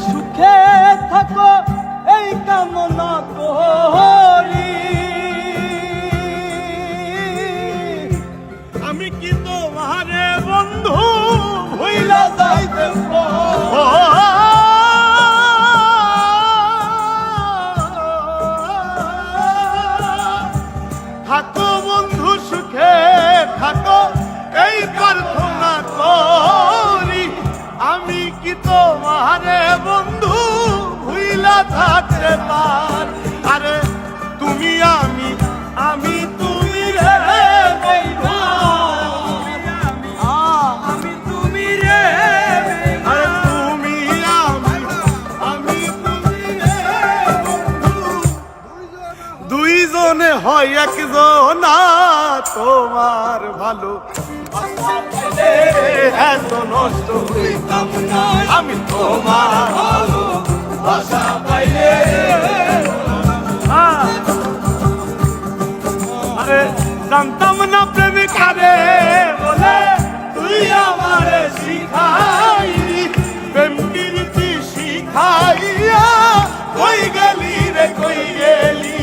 সুখে থাকো এই কামনা করি। আমি কি তোমারে বন্ধু ভুইলা যাইতে থাকো বন্ধু সুখে থাকো এই প্রার্থনা করি। আমি কি তোমারে বন্ধু ভুইলা থাকতে পারি? আরে তুমি আমি আমি তুমি রে বন্ধু, আমি তুমি রে, আরে তুমি আমি তুমি রে বন্ধু, দুইজনে হয় একজন। তোমার ভালো এত নষ্ট হইতাম না আমি তোমার ভালো বাসা পাইলে। আরে জানতাম না প্রেমিকারে বলে তুই আমারে শিখাইলি, প্রেম প্রীতি শিখাইয়া কই গেলি রে কই গেলি।